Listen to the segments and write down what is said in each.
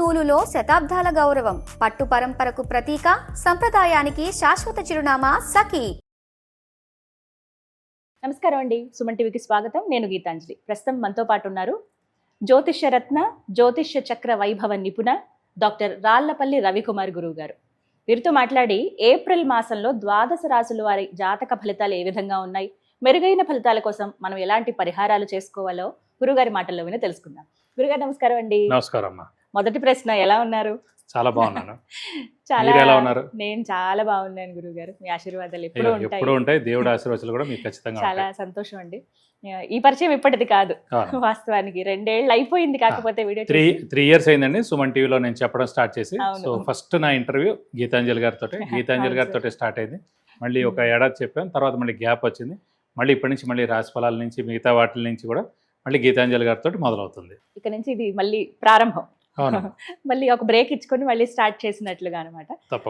నూలులో శతాబ్దాల గౌరవం, పట్టు పరంపరకు ప్రతీక, సంప్రదాయానికి శాశ్వత చిరునామా సఖీ. నమస్కారం అండి, సుమన్ టీవీకి స్వాగతం. నేను గీతాంజలి. ప్రస్తుతం మనతో పాటు ఉన్నారు జ్యోతిష్య రత్న, జ్యోతిష్య చక్ర వైభవ నిపుణ డాక్టర్ రాళ్లపల్లి రవికుమార్ గురువు గారు. వీరితో మాట్లాడి ఏప్రిల్ మాసంలో ద్వాదశ రాశుల వారి జాతక ఫలితాలు ఏ విధంగా ఉన్నాయి, మెరుగైన ఫలితాల కోసం మనం ఎలాంటి పరిహారాలు చేసుకోవాలో గురుగారి మాటల్లో విని తెలుసుకుందాం. గురుగారు నమస్కారం అండి. నమస్కారం అమ్మా. మొదటి ప్రశ్న, ఎలా ఉన్నారు? చాలా బాగున్నాను. చాలా ఎలా ఉన్నారు? నేను చాలా బాగున్నాను గురుగారు. మీ ఆశీర్వాదాలు ఎప్పుడు ఉంటాయి. దేవుడి ఆశీర్వాదాలు కూడా మీకు ఖచ్చితంగా చాలా సంతోషం అండి. ఈ పరిచయం ఇప్పటిది కాదు, వాస్తవానికి 2 ఏళ్ళు అయిపోయింది. కాకపోతే వీడియో 3 years అయిందండి సుమన్ టీవీలో నేను చెప్పడం స్టార్ట్ చేసి. సో ఫస్ట్ నా ఇంటర్వ్యూ గీతాంజలి గారితో స్టార్ట్ అయింది. మళ్ళీ ఒక ఏడాది చెప్పాను, తర్వాత మళ్ళీ గ్యాప్ వచ్చింది. మళ్ళీ ఇప్పటి నుంచి మళ్ళీ రాశి ఫలాల నుంచి మిగతా వాటి నుంచి కూడా మళ్ళీ గీతాంజలి గారితో మొదలవుతుంది. ఇక నుంచి ఇది మళ్ళీ ప్రారంభం. మళ్ళీ ఒక బ్రేక్ ఇచ్చుకొని మళ్ళీ స్టార్ట్ చేసినట్లుగా అనమాట.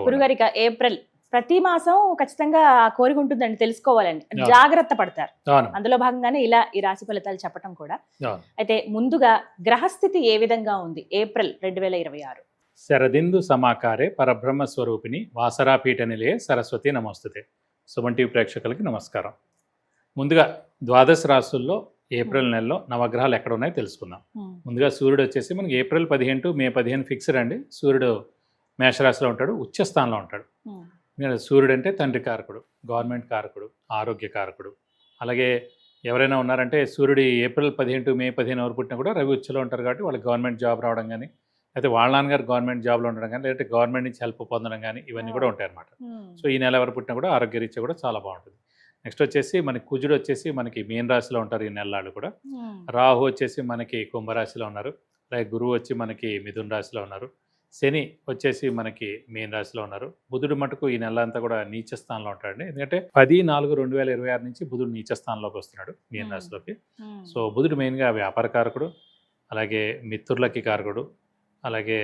గురుగారు, ఇక ఏప్రిల్ ప్రతి మాసం ఖచ్చితంగా కోరిక ఉంటుందండి, తెలుసుకోవాలని జాగ్రత్త పడతారు. అందులో భాగంగానే ఇలా ఈ రాశి ఫలితాలు చెప్పడం కూడా. అయితే ముందుగా గ్రహస్థితి ఏ విధంగా ఉంది ఏప్రిల్ 2026? శరదిందు సమాకారే పరబ్రహ్మ స్వరూపిణి వాసరాపీఠ నిలయే సరస్వతి నమస్తుతే. సుమన్ టీవీ ప్రేక్షకులకి నమస్కారం. ముందుగా ద్వాదశ రాశుల్లో ఏప్రిల్ నెలలో నవగ్రహాలు ఎక్కడ ఉన్నాయో తెలుసుకుందాం. ముందుగా సూర్యుడు వచ్చేసి మనకి ఏప్రిల్ 15 to మే 15 ఫిక్స్డ్ అండి. సూర్యుడు మేషరాశిలో ఉంటాడు, ఉచ్చ స్థానంలో ఉంటాడు. సూర్యుడు అంటే తండ్రి కారకుడు, గవర్నమెంట్ కారకుడు, ఆరోగ్య కారకుడు. అలాగే ఎవరైనా ఉన్నారంటే సూర్యుడు ఏప్రిల్ 15 to మే 15 ఎవరు పుట్టినా కూడా రవి ఉచ్చలో ఉంటారు కాబట్టి వాళ్ళకి గవర్నమెంట్ జాబ్ రావడం కానీ, అయితే వాళ్ళ నాన్నగారు గవర్నమెంట్ జాబ్లో ఉండడం కానీ, లేదంటే గవర్నమెంట్ నుంచి హెల్ప్ పొందడం కానీ ఇవన్నీ కూడా ఉంటాయి అన్నమాట. సో ఈ నెల ఎవరు పుట్టినా కూడా ఆరోగ్యరీత్యా కూడా చాలా బాగుంటుంది. నెక్స్ట్ వచ్చేసి మనకి కుజుడు వచ్చేసి మనకి మీన రాశిలో ఉంటారు ఈ నెలలు కూడా. రాహు వచ్చేసి మనకి కుంభరాశిలో ఉన్నారు. అలాగే గురువు వచ్చి మనకి మిథున రాశిలో ఉన్నారు. శని వచ్చేసి మనకి మీన రాశిలో ఉన్నారు. బుధుడు మటుకు ఈ నెల అంతా కూడా నీచ స్థానంలో ఉంటాడండి. ఎందుకంటే 10/4/2026 నుంచి బుధుడు నీచ స్థానంలోకి వస్తున్నాడు మీన రాశిలోకి. సో బుధుడు మెయిన్గా వ్యాపార కారకుడు, అలాగే మిత్రులకి కారకుడు, అలాగే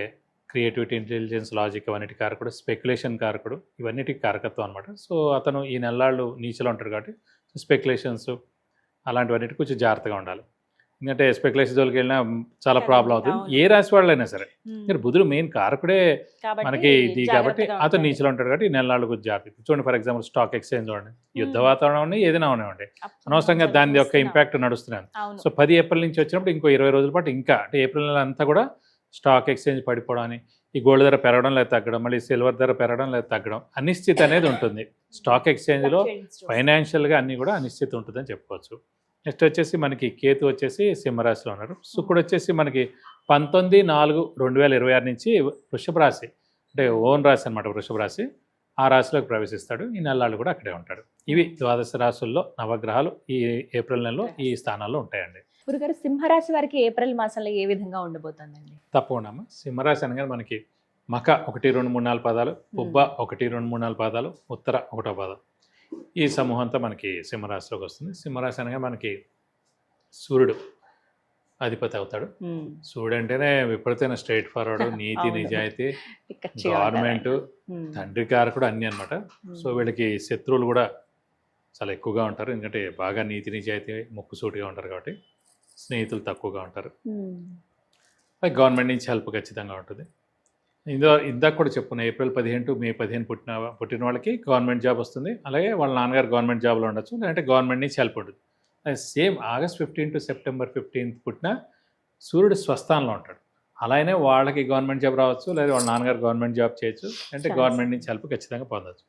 క్రియేటివిటీ, ఇంటెలిజెన్స్, లాజిక్ అవన్నిటి కారకుడు, స్పెక్యులేషన్ కారకుడు, ఇవన్నిటికి కారకత్వం అనమాట. సో అతను ఈ నెలలు నీచలో ఉంటారు కాబట్టి స్పెక్యులేషన్స్ అలాంటివన్నిటి కొంచెం జాగ్రత్తగా ఉండాలి. ఎందుకంటే స్పెక్యులేషన్ జోలికి వెళ్ళినా చాలా ప్రాబ్లం అవుతుంది, ఏ రాశి వాళ్ళైనా సరే. బుధుడు మెయిన్ కారకుడే మనకి ఇది కాబట్టి అతను నీచలో ఉంటాడు కాబట్టి ఈ నెలలు కొంచెం జాగ్రత్త. చూడండి, ఫర్ ఎగ్జాంపుల్ స్టాక్ ఎక్స్చేంజ్ చూడండి, యుద్ధ వాతావరణం ఏదైనా ఉన్నాయండి, అనవసరంగా దాని యొక్క ఇంపాక్ట్ నడుస్తున్నాను. సో 10 ఏప్రిల్ నుంచి వచ్చినప్పుడు ఇంకో 20 రోజుల పాటు ఇంకా అంటే ఏప్రిల్ నెల అంతా కూడా స్టాక్ ఎక్స్చేంజ్ పడిపోవడం అని, ఈ గోల్డ్ ధర పెరగడం లేదా తగ్గడం, మళ్ళీ సిల్వర్ ధర పెరగడం లేదా తగ్గడం, అనిశ్చితి అనేది ఉంటుంది స్టాక్ ఎక్స్చేంజ్లో. ఫైనాన్షియల్గా అన్నీ కూడా అనిశ్చితి ఉంటుందని చెప్పుకోవచ్చు. నెక్స్ట్ వచ్చేసి మనకి కేతు వచ్చేసి సింహరాశిలో ఉన్నారు. శుక్రుడు వచ్చేసి మనకి 19/4/2026 నుంచి వృషభ రాశి అంటే ఓన్ రాశి అనమాట, వృషభ రాశి, ఆ రాశిలోకి ప్రవేశిస్తాడు. ఈ నెలలు కూడా అక్కడే ఉంటాడు. ఇవి ద్వాదశ రాశుల్లో నవగ్రహాలు ఈ ఏప్రిల్ నెలలో ఈ స్థానాల్లో ఉంటాయండి. గురుగారు, సింహరాశి వారికి ఏప్రిల్ మాసంలో ఏ విధంగా ఉండబోతుందండి? తప్పకుండా. సింహరాశి అనగానే మనకి మఖ 1, 2, 3, 4 పాదాలు, పుబ్బ 1, 2, 3, 4 పాదాలు, ఉత్తర 1వ పాదం, ఈ సమూహం అంతా మనకి సింహరాశిలోకి వస్తుంది. సింహరాశి అనగా మనకి సూర్యుడు అధిపతి అవుతాడు. సూర్యుడు అంటేనే విపరీతమైన స్ట్రైట్ ఫార్వర్డ్, నీతి నిజాయితీ, గవర్నమెంట్, తండ్రి కారకుడు అన్నీ అనమాట. సో వీళ్ళకి శత్రువులు కూడా చాలా ఎక్కువగా ఉంటారు, ఎందుకంటే బాగా నీతి నిజాయితీ ముక్కుసూటిగా ఉంటారు కాబట్టి స్నేహితులు తక్కువగా ఉంటారు. గవర్నమెంట్ నుంచి హెల్ప్ ఖచ్చితంగా ఉంటుంది. ఇందాక కూడా చెప్పుకున్నా, ఏప్రిల్ 15 to మే 15 పుట్టిన వాళ్ళకి గవర్నమెంట్ జాబ్ వస్తుంది. అలాగే వాళ్ళ నాన్నగారు గవర్నమెంట్ జాబ్లో ఉండొచ్చు, లేదంటే గవర్నమెంట్ నుంచి హెల్ప్ ఉంటుంది. సేమ్ ఆగస్ట్ 15 to సెప్టెంబర్ 15 పుట్టిన సూర్యుడు స్వస్థానంలో ఉంటాడు. అలానే వాళ్ళకి గవర్నమెంట్ జాబ్ రావచ్చు, లేదా వాళ్ళ నాన్నగారు గవర్నమెంట్ జాబ్ చేయొచ్చు, అంటే గవర్నమెంట్ నుంచి హెల్ప్ ఖచ్చితంగా పొందవచ్చు.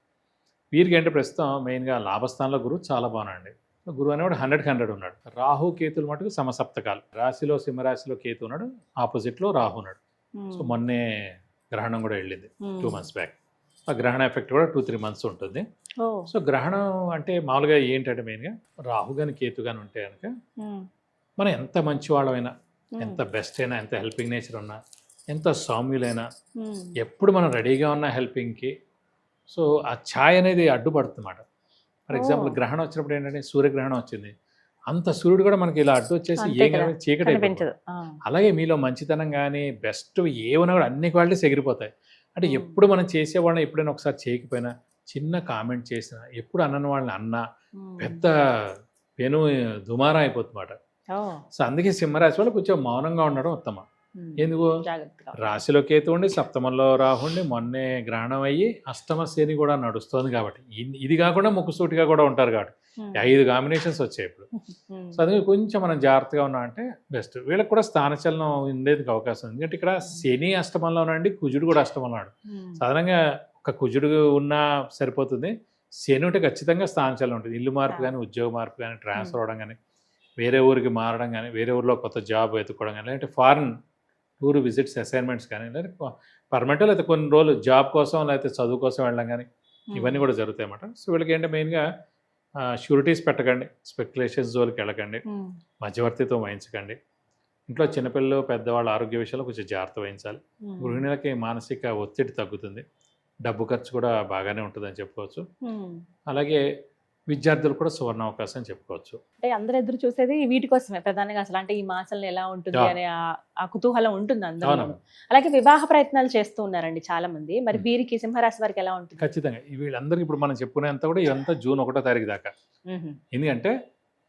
వీరికి అంటే ప్రస్తుతం మెయిన్గా లాభస్థానంలో గురువు చాలా బాగున్నాడు. గురువు అనేవాడు 100 ఉన్నాడు. రాహు కేతులు మటుకు సమసప్తకాలు. రాశిలో సింహరాశిలో కేతు ఉన్నాడు, ఆపోజిట్లో రాహు ఉన్నాడు. సో మొన్నే గ్రహణం కూడా వెళ్ళింది 2 months బ్యాక్. ఆ గ్రహణ ఎఫెక్ట్ కూడా 2-3 months ఉంటుంది. సో గ్రహణం అంటే మామూలుగా ఏంటంటే మెయిన్గా రాహు కానీ కేతు కానీ ఉంటే కనుక మనం ఎంత మంచి వాళ్ళమైనా, ఎంత బెస్ట్ అయినా, ఎంత హెల్పింగ్ నేచర్ ఉన్నా, ఎంత సౌమ్యులైనా, ఎప్పుడు మనం రెడీగా ఉన్న హెల్పింగ్కి సో ఆ ఛాయ్ అనేది అడ్డుపడుతుందన్నమాట. ఫర్ ఎగ్జాంపుల్ గ్రహణం వచ్చినప్పుడు ఏంటంటే సూర్యగ్రహణం వచ్చింది, అంత సూర్యుడు కూడా మనకి ఇలా అడ్డు వచ్చేసి చీకటి అయిపోతుంది. అలాగే మీలో మంచితనం కానీ బెస్ట్ ఏమన్నా కూడా అన్ని క్వాలిటీస్ ఎగిరిపోతాయి. అంటే ఎప్పుడు మనం చేసేవాళ్ళని ఎప్పుడైనా ఒకసారి చేయకపోయినా, చిన్న కామెంట్ చేసినా, ఎప్పుడు అన్నని వాళ్ళని అన్నా పెద్ద పెను దుమారం అయిపోతుందన్నమాట. సో అందుకే సింహరాశి వాళ్ళు కొంచెం మౌనంగా ఉండడం ఉత్తమం. ఎందుకు జాగ్రత్తగా. రాశిలో కేతు ఉండి సప్తమంలో రాహుండి మొన్నే గ్రహణం అయ్యి అష్టమ శని కూడా నడుస్తోంది కాబట్టి ఇది కాకుండా ముక్కుసూటిగా కూడా ఉంటారు కాబట్టి 5 కాంబినేషన్స్ వచ్చాయి ఇప్పుడు. సో అందుకే కొంచెం మనం జాగ్రత్తగా ఉన్నాం అంటే బెస్ట్. వీళ్ళకి కూడా స్థానచలనం ఉండేందుకు అవకాశం ఉంది. ఎందుకంటే ఇక్కడ శని అష్టమంలో ఉన్నాడు, కుజుడు కూడా అష్టమంలో ఉన్నాడు. సాధారణంగా ఒక కుజుడు ఉన్నా సరిపోతుంది. శని ఉంటే ఖచ్చితంగా స్థానచలనం ఉంటుంది. ఇల్లు మార్పు కానీ, ఉద్యోగ మార్పు కానీ, ట్రాన్స్ఫర్ అవ్వడం కానీ, వేరే ఊరికి మారడం కానీ, వేరే ఊరిలో కొత్త జాబ్ వెతుక్కోవడం కానీ, లేదంటే ఫారిన్ టూర్ విజిట్స్ అసైన్మెంట్స్ కానీ, లేదా పర్మనెంట్ లేకపోతే కొన్ని రోజులు జాబ్ కోసం లేకపోతే చదువు కోసం వెళ్ళడం కానీ ఇవన్నీ కూడా జరుగుతాయి అన్నమాట. సో వీళ్ళకి ఏంటంటే మెయిన్గా షూరిటీస్ పెట్టకండి, స్పెక్యులేషన్స్ జోలికి వెళ్ళకండి, మధ్యవర్తితో వహించకండి. ఇంట్లో చిన్నపిల్లలు పెద్దవాళ్ళ ఆరోగ్య విషయాల్లో కొంచెం జాగ్రత్త వహించాలి. గృహిణులకి మానసిక ఒత్తిడి తగ్గుతుంది, డబ్బు ఖర్చు కూడా బాగానే ఉంటుందని చెప్పుకోవచ్చు. అలాగే విద్యార్థులు కూడా సువర్ణ అవకాశం అని చెప్పుకోవచ్చు. అంటే అందరు ఎదురు చూసేది వీటి కోసమే ప్రధానంగా, అసలు అంటే ఈ మాసంలో ఎలా ఉంటుంది అనే ఆ కుతూహలం ఉంటుంది అందరూ. అలాగే వివాహ ప్రయత్నాలు చేస్తూ ఉన్నారండి చాలా మంది. మరి వీరికి సింహరాశి వారికి ఎలా ఉంటుంది? ఖచ్చితంగా వీళ్ళందరికీ ఇప్పుడు మనం చెప్పుకునేంత కూడా ఇదంతా జూన్ 1వ తారీఖు దాకా. ఎందుకంటే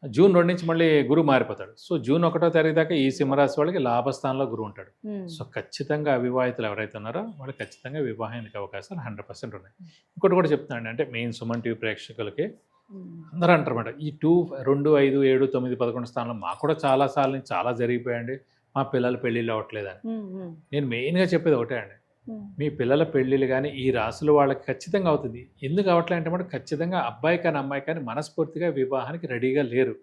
జూన్ 2 నుంచి మళ్ళీ గురువు మారిపోతాడు. సో జూన్ 1వ తారీఖు దాకా ఈ సింహరాశి వాళ్ళకి లాభస్థానంలో గురువు ఉంటాడు. సో ఖచ్చితంగా అవివాహితులు ఎవరైతే ఉన్నారో వాళ్ళకి ఖచ్చితంగా వివాహానికి అవకాశాలు 100% ఉన్నాయి. ఇంకోటి కూడా చెప్తున్నాను, అంటే మెయిన్ సుమన్ టీవీ ప్రేక్షకులకి అందరూ అంటారన్నమాట, ఈ 2, 5, 7, 9, 11 స్థానంలో మాకు కూడా చాలా సార్లు నుంచి చాలా జరిగిపోయాయండి, మా పిల్లల పెళ్ళిళ్ళు అవ్వట్లేదని. నేను మెయిన్గా చెప్పేది ఒకటే అండి, మీ పిల్లల పెళ్ళిళ్ళు కానీ ఈ రాశులు వాళ్ళకి ఖచ్చితంగా అవుతుంది. ఎందుకు అవ్వట్లే అంటే మాట ఖచ్చితంగా అబ్బాయి కానీ అమ్మాయి కానీ మనస్ఫూర్తిగా వివాహానికి రెడీగా లేరు.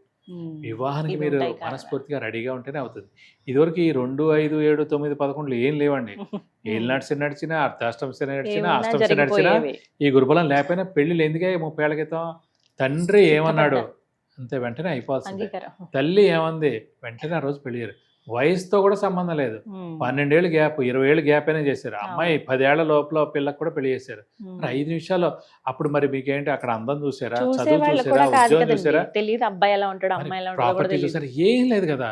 వివాహానికి మీరు మనస్ఫూర్తిగా రెడీగా ఉంటేనే అవుతుంది. ఇదివరకు ఈ 2, 5, 7, 9, 11 ఏం లేవండి. ఏళ్ళు నడిచినా, అర్ధాష్టమ శని నడిచినా, అష్టమ శని నడిచినా, ఈ గురుబలం లేకపోయినా పెళ్ళిళ్ళు ఎందుకే 30 ఏళ్ల క్రితం తండ్రి ఏమన్నాడు అంతే వెంటనే అయిపోతుంది. తల్లి ఏమంది వెంటనే ఆ రోజు పెళ్ళారు. వయసుతో కూడా సంబంధం లేదు. 12 ఏళ్ళు గ్యాప్, 20 ఏళ్ళు గ్యాప్ అయినా చేశారు. అమ్మాయి 10 ఏళ్ల లోపల పిల్లకి కూడా పెళ్లి చేశారు. 5 నిమిషాల్లో. అప్పుడు మరి మీకేంటి అక్కడ అందం చూసారా, చదువు చూసారా, ఉద్యోగం చూసారా, ప్రాపర్టీ చూసారా, ఏం లేదు కదా.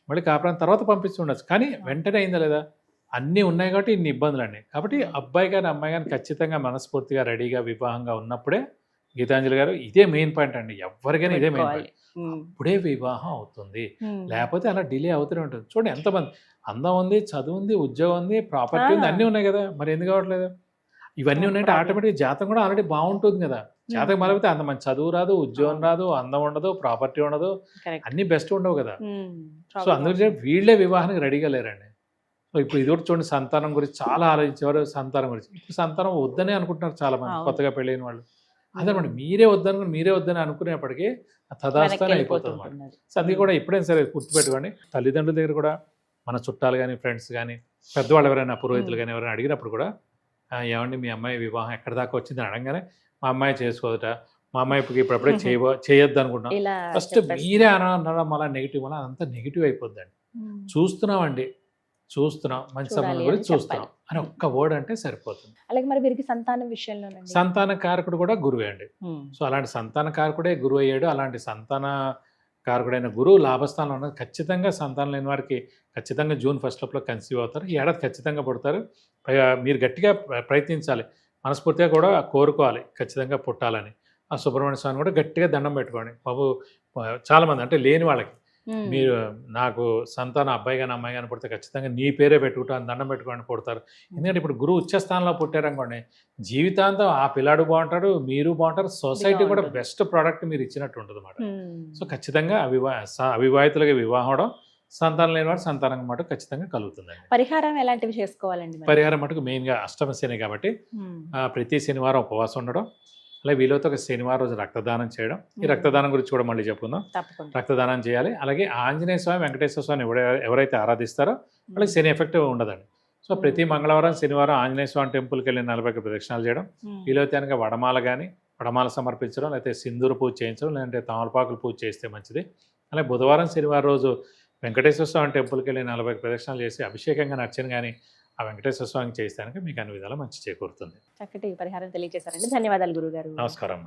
మళ్ళీ కాపురం తర్వాత పంపించి ఉండొచ్చు, కానీ వెంటనే అయిందా లేదా, అన్నీ ఉన్నాయి కాబట్టి ఇన్ని ఇబ్బందులు అండి. కాబట్టి అబ్బాయి కానీ అమ్మాయి కానీ ఖచ్చితంగా మనస్ఫూర్తిగా రెడీగా వివాహంగా ఉన్నప్పుడే, గీతాంజలి గారు ఇదే మెయిన్ పాయింట్ అండి, ఎవరికైనా ఇదే మెయిన్ పాయింట్, అప్పుడే వివాహం అవుతుంది. లేకపోతే అలా డిలే అవుతూనే ఉంటుంది. చూడండి ఎంతమంది అందం ఉంది, చదువు ఉంది, ఉద్యోగం ఉంది, ప్రాపర్టీ ఉంది, అన్నీ ఉన్నాయి కదా, మరి ఎందుకు కావట్లేదు? ఇవన్నీ ఉన్నాయంటే ఆటోమేటిక్గా జాతకం కూడా ఆల్రెడీ బాగుంటుంది కదా. జాతకం మారిపోతే అంత మంచి చదువు రాదు, ఉద్యోగం రాదు, అందం ఉండదు, ప్రాపర్టీ ఉండదు, అన్ని బెస్ట్ ఉండవు కదా. సో అందుకే వీళ్ళే వివాహానికి రెడీగా లేరండి. సో ఇప్పుడు ఇది కూడా చూడండి, సంతానం గురించి చాలా ఆలోచించేవారు. సంతానం గురించి ఇప్పుడు సంతానం వద్దనే అనుకుంటున్నారు చాలా మంది కొత్తగా పెళ్ళైన వాళ్ళు. అదనమాట, మీరే వద్దని అనుకునేప్పటికీ తదాస్తానే అయిపోతుంది అన్నమాట. సో అందుకే కూడా ఎప్పుడైనా సరే గుర్తుపెట్టుకోండి, తల్లిదండ్రుల దగ్గర కూడా మన చుట్టాలు కానీ, ఫ్రెండ్స్ కానీ, పెద్దవాళ్ళు ఎవరైనా పురోహితులు కానీ ఎవరైనా అడిగినప్పుడు కూడా, ఏమండి మీ అమ్మాయి వివాహం ఎక్కడి దాకా వచ్చిందని అడగగానే, మా అమ్మాయి చేసుకోదట, మా అమ్మాయి ఇప్పుడప్పుడే చేయొద్దు అనుకుంటాం. ఫస్ట్ మీరే అనడం అలా నెగిటివ్, అలా అదంతా నెగిటివ్ అయిపోద్దండి. చూస్తున్నాం మంచి సంబంధం గురించి చూస్తున్నాం అని ఒక్క వర్డ్ అంటే సరిపోతుంది. అలాగే మరి వీరికి సంతానం విషయంలో సంతాన కారకుడు కూడా గురువే అండి. సో అలాంటి సంతాన కారకుడే గురువు అయ్యాడు. అలాంటి సంతాన కారకుడైన గురువు లాభస్థానంలో ఉన్నది. ఖచ్చితంగా సంతానం లేని వారికి ఖచ్చితంగా జూన్ 1 లోపల కన్సీవ్ అవుతారు. ఈ ఏడాది ఖచ్చితంగా పుడతారు. మీరు గట్టిగా ప్రయత్నించాలి, మనస్ఫూర్తిగా కూడా కోరుకోవాలి ఖచ్చితంగా పుట్టాలని. ఆ సుబ్రహ్మణ్య స్వామిని కూడా గట్టిగా దండం పెట్టుకోండి. బాబు చాలామంది అంటే లేని వాళ్ళకి, మీరు నాకు సంతానం అబ్బాయి కానీ అమ్మాయి కానీ పుడితే ఖచ్చితంగా నీ పేరే పెట్టుకుంటాను, దండం పెట్టుకోండి పుడతారు. ఎందుకంటే ఇప్పుడు గురువు ఉచ్చస్థానంలో పుట్టారనుకోండి, జీవితాంతం ఆ పిల్లాడు బాగుంటాడు, మీరు బాగుంటారు, సొసైటీ కూడా బెస్ట్ ప్రోడక్ట్ మీరు ఇచ్చినట్టు ఉంటుంది అన్నమాట. సో ఖచ్చితంగా అవివాహితులకి వివాహం అవడం, సంతానం లేని వాడు సంతానం మాట ఖచ్చితంగా కలుగుతుందండి. పరిహారం ఎలాంటివి చేసుకోవాలండి? పరిహారం మటుకు మెయిన్గా అష్టమ శని కాబట్టి ప్రతి శనివారం ఉపవాసం ఉండడం, అలాగే వీలైతే ఒక శనివారం రోజు రక్తదానం చేయడం. ఈ రక్తదానం గురించి కూడా మళ్ళీ చెప్పుకుందాం. రక్తదానం చేయాలి. అలాగే ఆంజనేయ స్వామి, వెంకటేశ్వర స్వామి ఎవరైతే ఆరాధిస్తారో వాళ్ళకి శని ఎఫెక్ట్ ఉండదండి. సో ప్రతి మంగళవారం, శనివారం ఆంజనేయ స్వామి టెంపుల్కి వెళ్ళి 40 ప్రదక్షిణాలు చేయడం, వీలైతే కనుక వడమాల సమర్పించడం, లేకపోతే సింధూర పూజ చేయించడం, లేదంటే తమలపాకులు పూజ చేస్తే మంచిది. అలాగే బుధవారం, శనివారం రోజు వెంకటేశ్వర స్వామి టెంపుల్కి వెళ్ళి 40 ప్రదక్షిణాలు చేసి అభిషేకంగా నచ్చని కానీ ఆ వెంకటేశ్వర స్వామికి చేస్తానికి మీకు అన్ని విధాలు మంచి చేకూరుతుంది. చక్కటి పరిహారం తెలియజేశారండి. ధన్యవాదాలు గురుగారు. నమస్కారం.